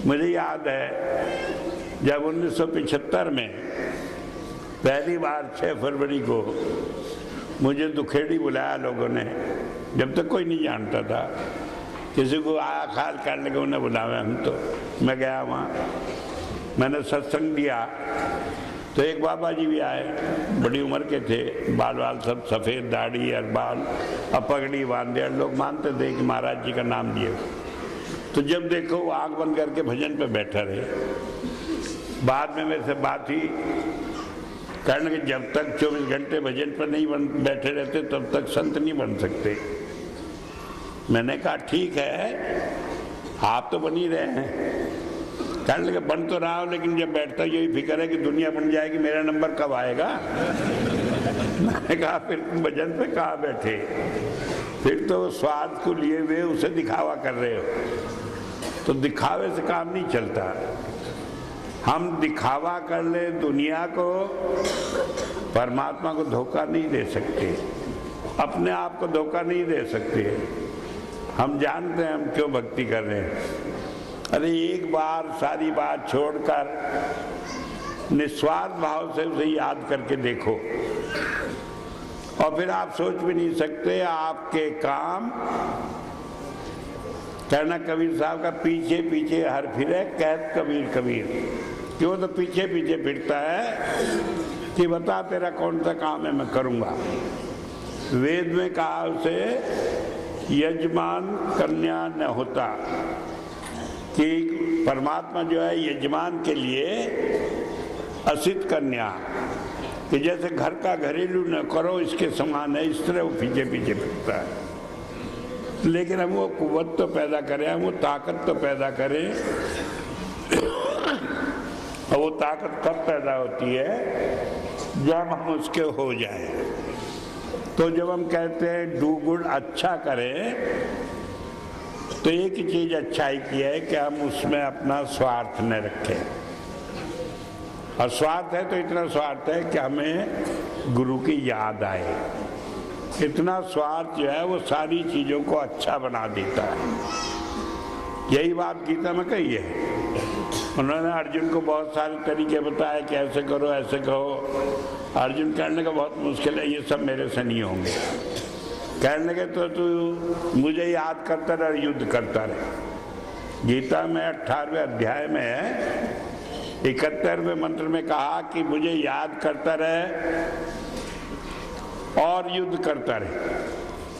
मुझे याद है जब 1975 में पहली बार 6 फरवरी को मुझे दुखेड़ी बुलाया लोगों ने, जब तक कोई नहीं जानता था। किसी को आया ख्याल करने के उन्हें बुलावे हम, तो मैं गया वहाँ, मैंने सत्संग दिया। तो एक बाबा जी भी आए, बड़ी उम्र के थे, बाल बाल सब सफ़ेद, दाढ़ी और बाल, अब पगड़ी बांधे। लोग मानते थे कि महाराज जी का नाम दिए। तो जब देखो वो आँख बंद करके भजन पे बैठा रहे। बाद में मेरे से बात ही कहने कि जब तक 24 घंटे भजन पर नहीं बैठे रहते तब तक संत नहीं बन सकते। मैंने कहा ठीक है, आप तो बन ही रहे हैं। कहने लगे बन तो रहा हो, लेकिन जब बैठता यही फिक्र है कि दुनिया बन जाएगी, मेरा नंबर कब आएगा। मैंने कहा फिर तुम भजन पे कहाँ बैठे, फिर तो स्वार्थ को लिए हुए उसे दिखावा कर रहे हो। तो दिखावे से काम नहीं चलता। हम दिखावा कर ले दुनिया को, परमात्मा को धोखा नहीं दे सकते, अपने आप को धोखा नहीं दे सकते। हम जानते हैं हम क्यों भक्ति कर रहे हैं। अरे एक बार सारी बात छोड़कर निस्वार्थ भाव से उसे याद करके देखो, और फिर आप सोच भी नहीं सकते आपके काम। कहना कबीर साहब का पीछे पीछे हर फिरे कहत कबीर कबीर। क्यों? तो पीछे पीछे फिरता है कि बता तेरा कौन सा काम है, मैं करूँगा। वेद में कहा उसे यजमान कन्या न होता, कि परमात्मा जो है यजमान के लिए असित कन्या, कि जैसे घर का घरेलू न करो इसके समान है। इस तरह वो पीछे पीछे फिरता है। लेकिन हम वो कुव्वत तो पैदा करें, हम वो ताकत तो पैदा करें। और वो ताकत कब पैदा होती है? जब हम उसके हो जाए। तो जब हम कहते हैं डू गुड, अच्छा करें, तो एक ही चीज अच्छाई की है कि हम उसमें अपना स्वार्थ न रखें। और स्वार्थ है तो इतना स्वार्थ है कि हमें गुरु की याद आए। इतना स्वार्थ जो है वो सारी चीजों को अच्छा बना देता है। यही बात गीता में कही है। उन्होंने अर्जुन को बहुत सारे तरीके बताए कि ऐसे करो, ऐसे कहो। अर्जुन कहने का बहुत मुश्किल है, ये सब मेरे से नहीं होंगे। कहने लगे तो तू मुझे याद करता रहे, युद्ध करता रहे। गीता में 18वें अध्याय में 71वें मंत्र में कहा कि मुझे याद करता रहे और युद्ध करता रहे।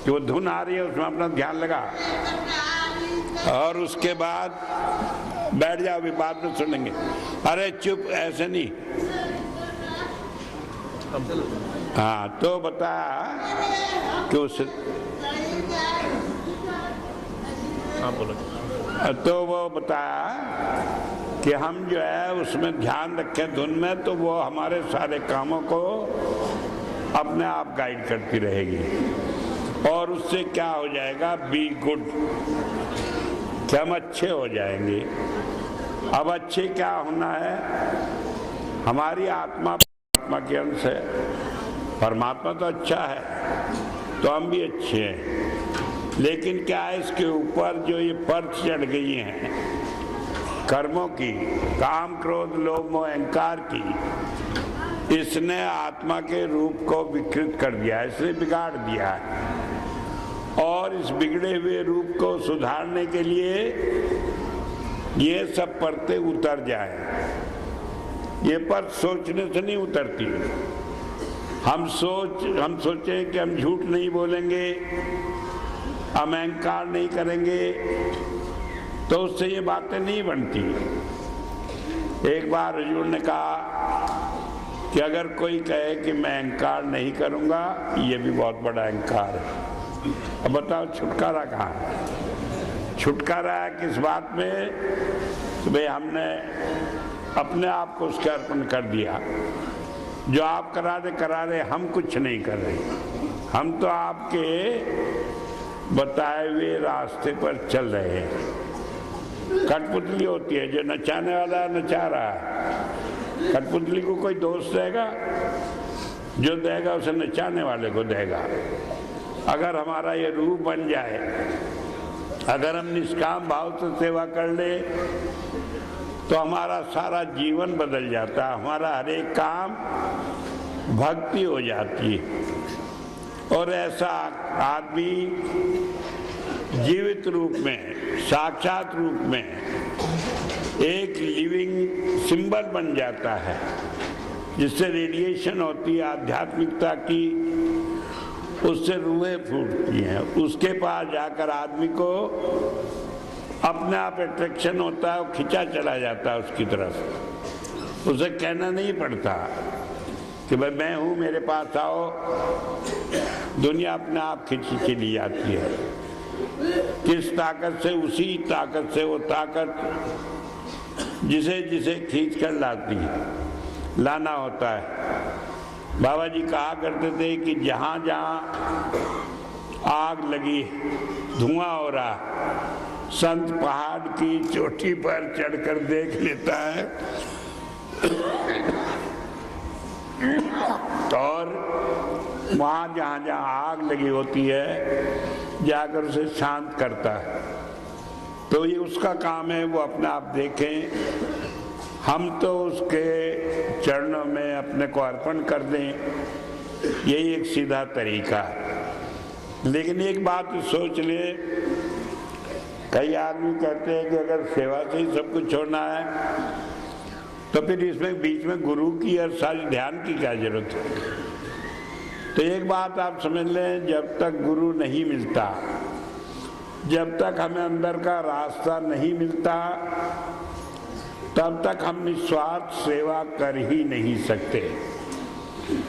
कि वो धुन आ रही है उसमें अपना ध्यान लगा, और उसके बाद बैठ जाओ, अभी बाद में सुनेंगे। अरे चुप, ऐसे नहीं। हाँ, तो बता कि उस तो वो बताया कि हम जो है उसमें ध्यान रखें धुन में, तो वो हमारे सारे कामों को अपने आप गाइड करती रहेगी। और उससे क्या हो जाएगा? बी गुड, कि हम अच्छे हो जाएंगे। अब अच्छे क्या होना है? हमारी आत्मा परमात्मा के अंश है। परमात्मा तो अच्छा है तो हम भी अच्छे हैं। लेकिन क्या है, इसके ऊपर जो ये परत चढ़ गई हैं कर्मों की, काम क्रोध लोभ मोह अहंकार की, इसने आत्मा के रूप को विकृत कर दिया, इसने बिगाड़ दिया है। और इस बिगड़े हुए रूप को सुधारने के लिए ये सब परतें उतर जाए। ये परत सोचने से नहीं उतरती। हम सोचें कि हम झूठ नहीं बोलेंगे, हम अहंकार नहीं करेंगे, तो उससे ये बातें नहीं बनती। एक बार हुजूर ने कहा कि अगर कोई कहे कि मैं अहंकार नहीं करूंगा, ये भी बहुत बड़ा अहंकार है। अब बताओ छुटकारा कहाँ है? छुटकारा है किस बात में? तो भाई हमने अपने आप को उसके अर्पण कर दिया। जो आप करा रहे हम कुछ नहीं कर रहे, हम तो आपके बताए हुए रास्ते पर चल रहे हैं। कठपुतली होती है, जो नचाने वाला नचा रहा है। कठपुतली को कोई दोस्त देगा? जो देगा उसे नचाने वाले को देगा। अगर हमारा ये रूप बन जाए, अगर हम निष्काम भाव से सेवा कर ले, तो हमारा सारा जीवन बदल जाता है। हमारा हर एक काम भक्ति हो जाती है। और ऐसा आदमी जीवित रूप में, साक्षात रूप में एक लिविंग सिंबल बन जाता है, जिससे रेडिएशन होती है आध्यात्मिकता की, उससे रूहें फूटती हैं। उसके पास जाकर आदमी को अपने आप अट्रैक्शन होता है, वो खिंचा चला जाता है उसकी तरफ। उसे कहना नहीं पड़ता कि भाई मैं हूँ, मेरे पास आओ। दुनिया अपने आप खिंची चली जाती है। किस ताकत से? उसी ताकत से, वो ताकत जिसे जिसे खींच कर लाना होता है। बाबा जी कहा करते थे कि जहाँ जहाँ आग लगी, धुआं हो रहा, संत पहाड़ की चोटी पर चढ़कर देख लेता है और वहाँ जहाँ जहाँ आग लगी होती है जाकर उसे शांत करता है। तो ये उसका काम है, वो अपने आप देखें। हम तो उसके चरणों में अपने को अर्पण कर दें, यही एक सीधा तरीका है। लेकिन एक बात सोच ले, कई आदमी कहते हैं कि अगर सेवा से ही सब कुछ छोड़ना है, तो फिर इसमें बीच में गुरु की और सारी ध्यान की क्या जरूरत है? तो एक बात आप समझ लें, जब तक गुरु नहीं मिलता, जब तक हमें अंदर का रास्ता नहीं मिलता, तब तक हम निस्वार्थ सेवा कर ही नहीं सकते।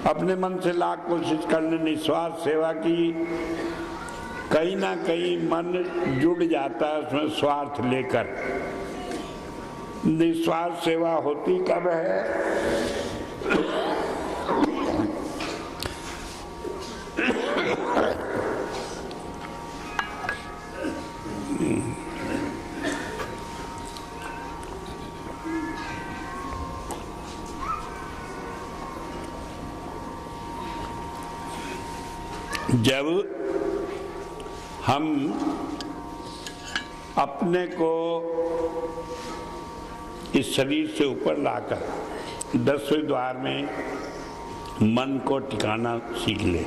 अपने मन से लाख कोशिश करने निस्वार्थ सेवा की, कहीं ना कहीं मन जुड़ जाता है उसमें स्वार्थ लेकर। निस्वार्थ सेवा होती कब है? जब हम अपने को इस शरीर से ऊपर लाकर 10वें द्वार में मन को टिकाना सीख ले,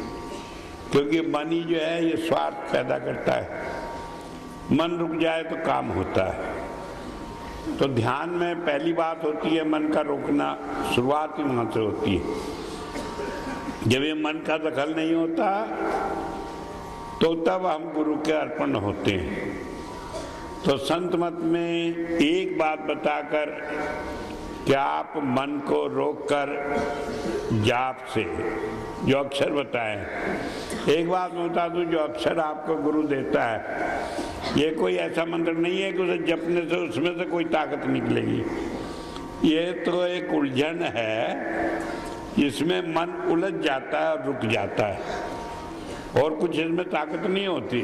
क्योंकि मन ही जो है ये स्वार्थ पैदा करता है। मन रुक जाए तो काम होता है। तो ध्यान में पहली बात होती है मन का रोकना, शुरुआत ही वहाँ से होती है। जब ये मन का दखल नहीं होता, तो तब हम गुरु के अर्पण होते हैं। तो संत मत में एक बात बताकर कि आप मन को रोककर जाप से जो अक्षर बताए, एक बात मैं बता दूं, जो अक्षर आपको गुरु देता है, ये कोई ऐसा मंत्र नहीं है कि उसे जपने से उसमें से कोई ताकत निकलेगी। ये तो एक उलझन है जिसमें मन उलझ जाता है और रुक जाता है, और कुछ इसमें ताकत नहीं होती।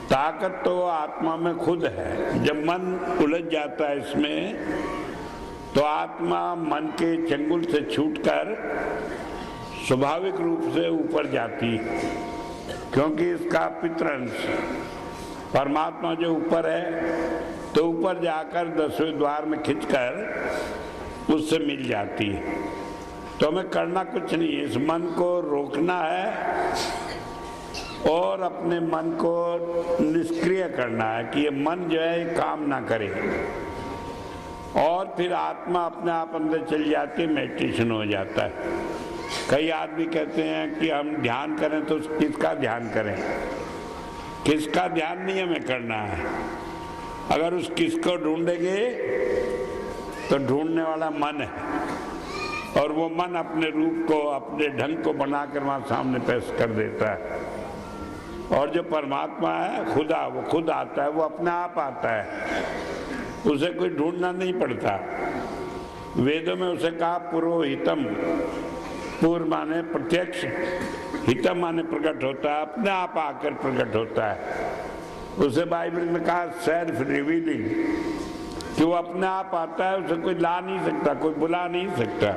ताकत तो आत्मा में खुद है। जब मन उलझ जाता है इसमें, तो आत्मा मन के चंगुल से छूटकर स्वाभाविक रूप से ऊपर जाती, क्योंकि इसका पितृअंश परमात्मा जो ऊपर है, तो ऊपर जाकर 10वें द्वार में खिंचकर उससे मिल जाती है। तो हमें करना कुछ नहीं है, इस मन को रोकना है और अपने मन को निष्क्रिय करना है कि ये मन जो है काम ना करे, और फिर आत्मा अपने आप अंदर चली जाती है, मेडिटेशन हो जाता है। कई आदमी कहते हैं कि हम ध्यान करें, तो किसका ध्यान करें? किसका ध्यान नहीं हमें करना है। अगर उस किसको ढूंढेंगे तो ढूंढने वाला मन है, और वो मन अपने रूप को, अपने ढंग को बनाकर वहां सामने पेश कर देता है। और जो परमात्मा है खुदा, वो खुद आता है, वो अपने आप आता है, उसे कोई ढूंढना नहीं पड़ता। वेदों में उसे कहा पुरोहितम, पूर्व माने प्रत्यक्ष, हितम माने प्रकट होता है, अपने आप आकर प्रकट होता है। उसे बाइबल में कहा सेल्फ रिवीलिंग, कि वो अपने आप आता है, उसे कोई ला नहीं सकता, कोई बुला नहीं सकता।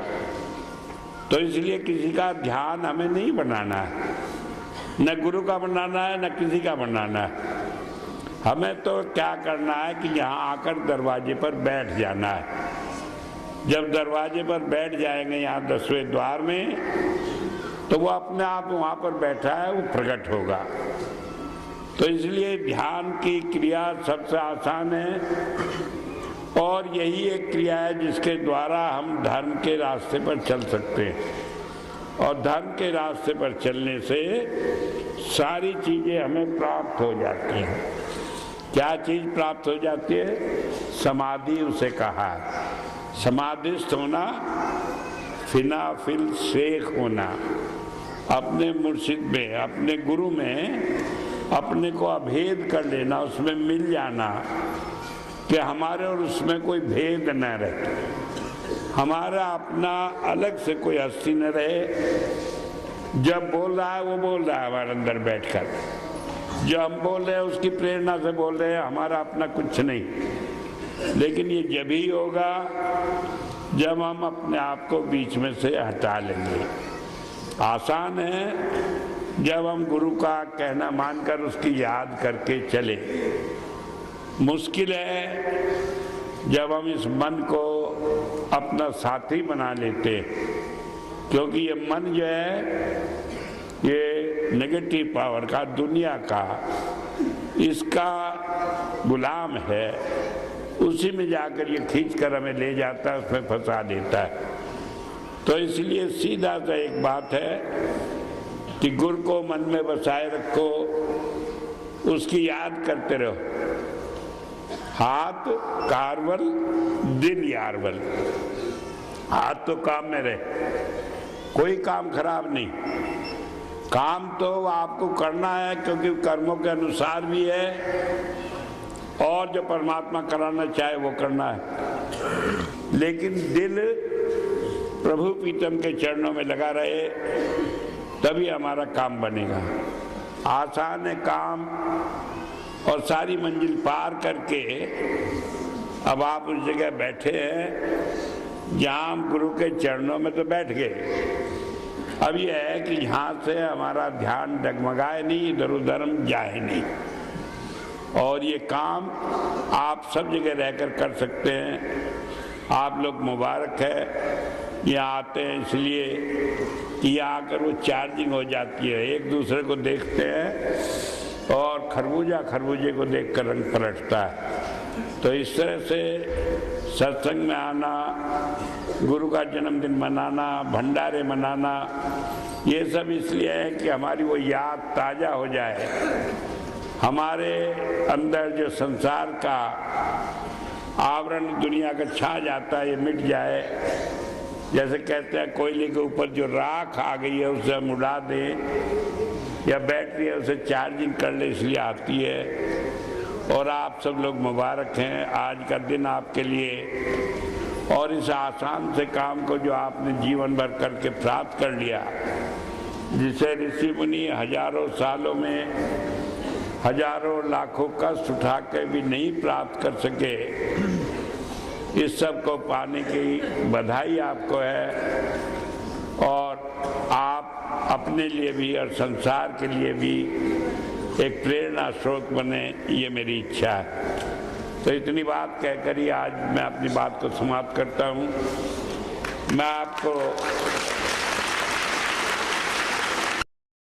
तो इसलिए किसी का ध्यान हमें नहीं बनाना है, न गुरु का बनाना है, न किसी का बनाना है। हमें तो क्या करना है कि यहाँ आकर दरवाजे पर बैठ जाना है। जब दरवाजे पर बैठ जाएंगे यहाँ 10वें द्वार में, तो वो अपने आप वहाँ पर बैठा है, वो प्रकट होगा। तो इसलिए ध्यान की क्रिया सबसे आसान है, और यही एक क्रिया है जिसके द्वारा हम धर्म के रास्ते पर चल सकते हैं। और धर्म के रास्ते पर चलने से सारी चीजें हमें प्राप्त हो जाती हैं। क्या चीज प्राप्त हो जाती है? समाधि उसे कहा है। समाधिस्थ होना, फिनाफिल शेख होना, अपने मुर्शिद में, अपने गुरु में अपने को अभेद कर लेना, उसमें मिल जाना कि हमारे और उसमें कोई भेद न रहे, हमारा अपना अलग से कोई हस्ती न रहे। जब बोल रहा है वो बोल रहा है हमारे अंदर बैठकर, जो हम बोल रहे हैं उसकी प्रेरणा से बोल रहे हैं, हमारा अपना कुछ नहीं। लेकिन ये जब ही होगा जब हम अपने आप को बीच में से हटा लेंगे। आसान है जब हम गुरु का कहना मानकर उसकी याद करके चले, मुश्किल है जब हम इस मन को अपना साथी बना लेते, क्योंकि ये मन जो है ये नेगेटिव पावर का, दुनिया का, इसका गुलाम है। उसी में जाकर ये खींचकर हमें ले जाता है, उसमें फंसा देता है। तो इसलिए सीधा सा एक बात है कि गुरु को मन में बसाए रखो, उसकी याद करते रहो। हाथ कारवल, दिल यारवल। हाथ तो काम में रहे, कोई काम खराब नहीं। काम तो आपको करना है, क्योंकि कर्मों के अनुसार भी है, और जो परमात्मा कराना चाहे वो करना है। लेकिन दिल प्रभु प्रीतम के चरणों में लगा रहे, तभी हमारा काम बनेगा। आसान है काम, और सारी मंजिल पार करके अब आप उस जगह बैठे हैं जहाँ हम गुरु के चरणों में तो बैठ गए। अब यह है कि यहाँ से हमारा ध्यान डगमगाए नहीं, इधर उधर हम जाए नहीं। और ये काम आप सब जगह रहकर कर सकते हैं। आप लोग मुबारक है, यहाँ आते हैं इसलिए कि यहाँ आकर वो चार्जिंग हो जाती है, एक दूसरे को देखते हैं और खरबूजा खरबूजे को देखकर रंग पलटता है। तो इस तरह से सत्संग में आना, गुरु का जन्मदिन मनाना, भंडारे मनाना, ये सब इसलिए है कि हमारी वो याद ताज़ा हो जाए, हमारे अंदर जो संसार का आवरण दुनिया का छा जाता है ये मिट जाए। जैसे कहते हैं कोयले के ऊपर जो राख आ गई है उसे हम उड़ा दें, या बैटरी है उसे चार्जिंग कर ले, इसलिए आती है। और आप सब लोग मुबारक हैं, आज का दिन आपके लिए। और इस आसान से काम को जो आपने जीवन भर करके प्राप्त कर लिया, जिसे ऋषि मुनि हजारों सालों में हजारों लाखों कष्ट उठा के भी नहीं प्राप्त कर सके, इस सब को पाने की बधाई आपको है। और आप अपने लिए भी और संसार के लिए भी एक प्रेरणा स्रोत बने, ये मेरी इच्छा है। तो इतनी बात कहकर ही आज मैं अपनी बात को समाप्त करता हूँ। मैं आपको